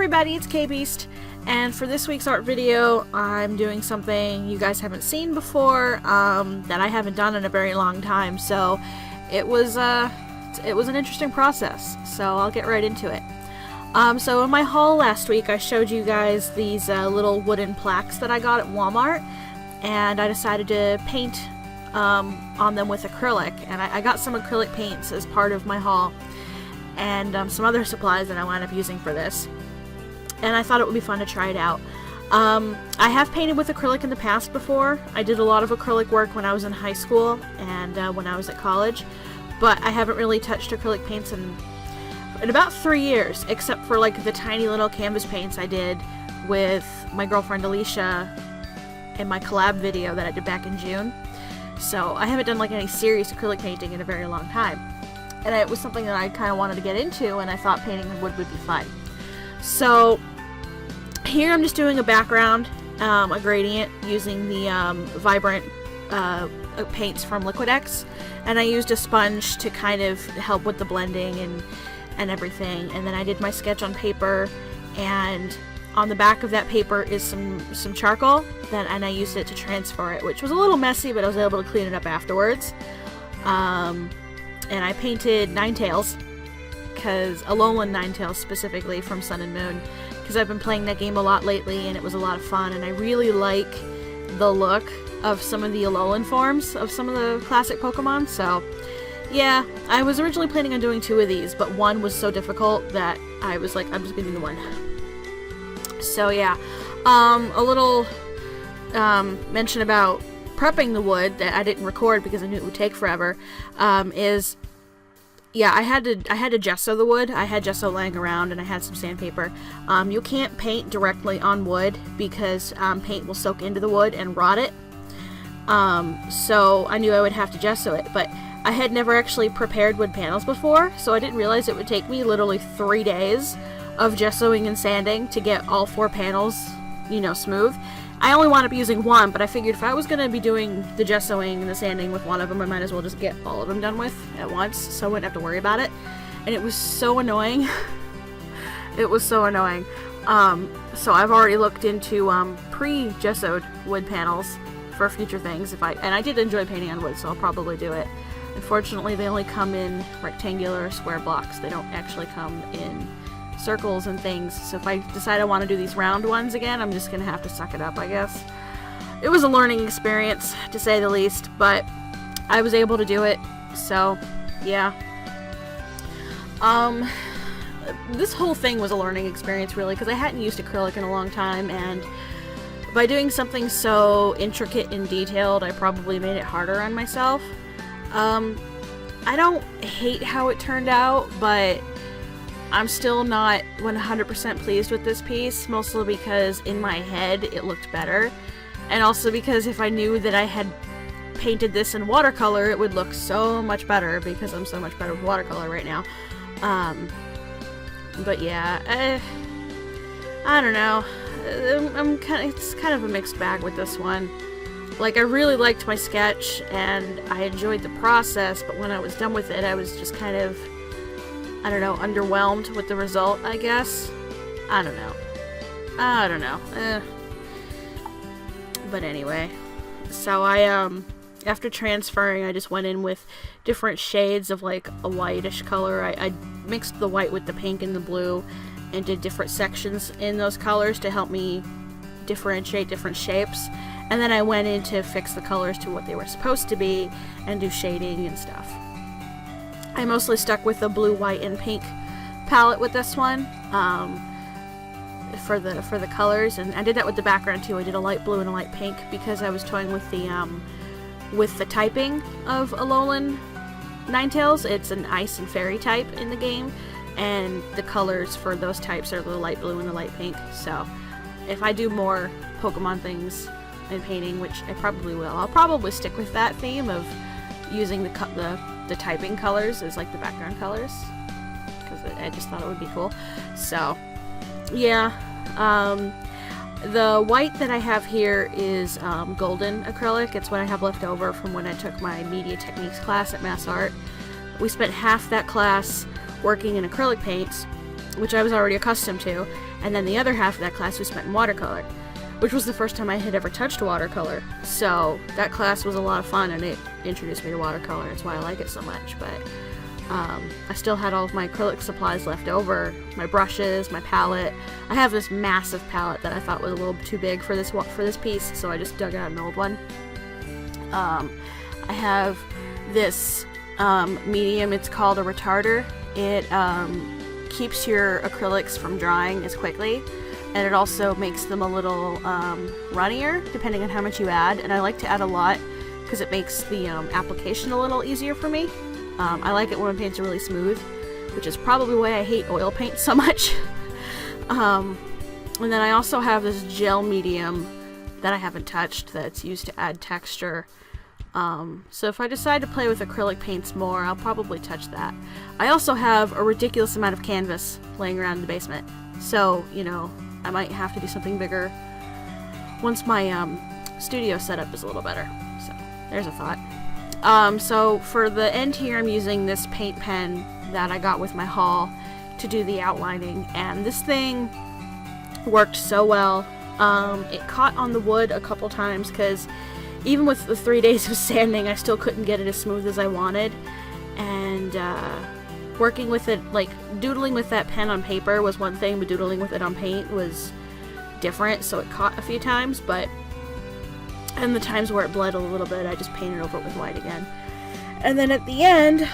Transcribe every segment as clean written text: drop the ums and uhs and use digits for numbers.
everybody, it's KayBeast, and for this week's art video, I'm doing something you guys haven't seen before, that I haven't done in a very long time, so it was an interesting process, so I'll get right into it. So in my haul last week, I showed you guys these little wooden plaques that I got at Walmart, and I decided to paint on them with acrylic, and I got some acrylic paints as part of my haul, and some other supplies that I wound up using for this, and I thought it would be fun to try it out. I have painted with acrylic in the past before. I did a lot of acrylic work when I was in high school and when I was at college, but I haven't really touched acrylic paints in about 3 years, except for like the tiny little canvas paints I did with my girlfriend Alicia in my collab video that I did back in June. So I haven't done like any serious acrylic painting in a very long time. And it was something that I kind of wanted to get into, and I thought painting in wood would be fun. So here I'm just doing a background, a gradient, using the vibrant paints from Liquitex, and I used a sponge to kind of help with the blending and everything. And then I did my sketch on paper, and on the back of that paper is some charcoal, and I used it to transfer it, which was a little messy, but I was able to clean it up afterwards. And I painted NINETAILS, because ALOLAN NINETAILS specifically from Sun and Moon, because I've been playing that game a lot lately and it was a lot of fun, and I really like the look of some of the ALOLAN forms of some of the classic Pokemon. So yeah, I was originally planning on doing 2 of these, but one was so difficult that I was like, I'm just gonna do one. So yeah, a little mention about prepping the wood that I didn't record because I knew it would take forever, is, yeah, I had to gesso the wood. I had gesso laying around and I had some sandpaper. You can't paint directly on wood because paint will soak into the wood and rot it. So I knew I would have to gesso it, but I had never actually prepared wood panels before, so I didn't realize it would take me literally 3 days of gessoing and sanding to get all 4 panels, you know, smooth. I only wound up using one, but I figured if I was going to be doing the gessoing and the sanding with one of them, I might as well just get all of them done with at once, so I wouldn't have to worry about it. And it was so annoying. It was so annoying. So I've already looked into pre-gessoed wood panels for future things. And I did enjoy painting on wood, so I'll probably do it. Unfortunately, they only come in rectangular or square blocks. They don't actually come in circles and things, so if I decide I want to do these round ones again, I'm just gonna have to suck it up, I guess. It was a learning experience, to say the least, but I was able to do it, so yeah. This whole thing was a learning experience, really, because I hadn't used acrylic in a long time, and by doing something so intricate and detailed, I probably made it harder on myself. I don't hate how it turned out, but I'm still not 100% pleased with this piece, mostly because in my head it looked better, and also because if I knew that I had painted this in watercolor, it would look so much better, because I'm so much better with watercolor right now. But yeah, I don't know. It's kind of a mixed bag with this one. Like, I really liked my sketch and I enjoyed the process, but when I was done with it, I was just kind of, I don't know, underwhelmed with the result, I guess. I don't know. But anyway, so I, after transferring, I just went in with different shades of like a whitish color. I mixed the white with the pink and the blue and did different sections in those colors to help me differentiate different shapes. And then I went in to fix the colors to what they were supposed to be and do shading and stuff. I mostly stuck with the blue, white, and pink palette with this one, for the colors, and I did that with the background too. I did a light blue and a light pink because I was toying with the typing of ALOLAN NINETAILS. It's an ice and fairy type in the game, and the colors for those types are the light blue and the light pink. So if I do more Pokemon things in painting, which I probably will, I'll probably stick with that theme of using the typing colors as like the background colors, because I just thought it would be cool. So yeah, the white that I have here is golden acrylic. It's what I have left over from when I took my media techniques class at Mass Art. We spent half that class working in acrylic paints, which I was already accustomed to, and then the other half of that class we spent in watercolor, which was the first time I had ever touched watercolor. So that class was a lot of fun, and it introduced me to watercolor. That's why I like it so much. But I still had all of my acrylic supplies left over, my brushes, my palette. I have this massive palette that I thought was a little too big for this piece, so I just dug out an old one. I have this medium. It's called a Retarder. It keeps your acrylics from drying as quickly, and it also makes them a little runnier depending on how much you add, and I like to add a lot because it makes the application a little easier for me. I like it when my paints are really smooth, which is probably why I hate oil paint so much. And then I also have this gel medium that I haven't touched that's used to add texture. So if I decide to play with acrylic paints more, I'll probably touch that. I also have a ridiculous amount of canvas laying around in the basement, so, you know, I might have to do something bigger once my studio setup is a little better. So there's a thought. So for the end here, I'm using this paint pen that I got with my haul to do the outlining, and this thing worked so well. It caught on the wood a couple times because even with the 3 days of sanding, I still couldn't get it as smooth as I wanted, and working with it, like doodling with that pen on paper was one thing, but doodling with it on paint was different, so it caught a few times, and the times where it bled a little bit, I just painted over it with white again. And then at the end,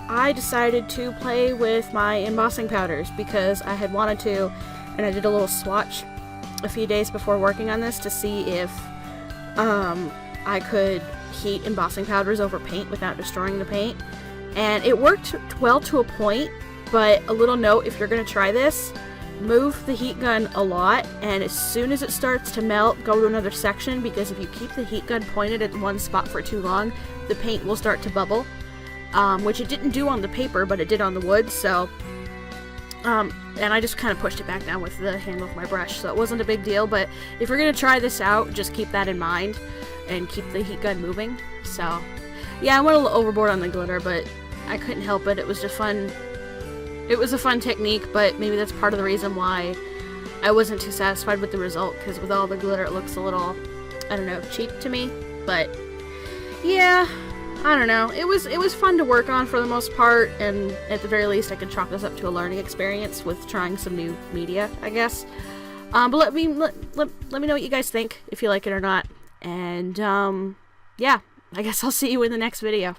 I decided to play with my embossing powders because I had wanted to, and I did a little swatch a few days before working on this to see if I could heat embossing powders over paint without destroying the paint. And it worked well to a point, but a little note, if you're going to try this, move the heat gun a lot, and as soon as it starts to melt, go to another section, because if you keep the heat gun pointed at one spot for too long, the paint will start to bubble, which it didn't do on the paper, but it did on the wood, so, and I just kind of pushed it back down with the handle of my brush, so it wasn't a big deal. But if you're going to try this out, just keep that in mind, and keep the heat gun moving. So, yeah, I went a little overboard on the glitter, but I couldn't help it. It was just fun. It was a fun technique, but maybe that's part of the reason why I wasn't too satisfied with the result, because with all the glitter it looks a little, I don't know, cheap to me. But yeah, I don't know. It was fun to work on for the most part, and at the very least I could chalk this up to a learning experience with trying some new media, I guess. But let me know what you guys think, if you like it or not. And yeah, I guess I'll see you in the next video.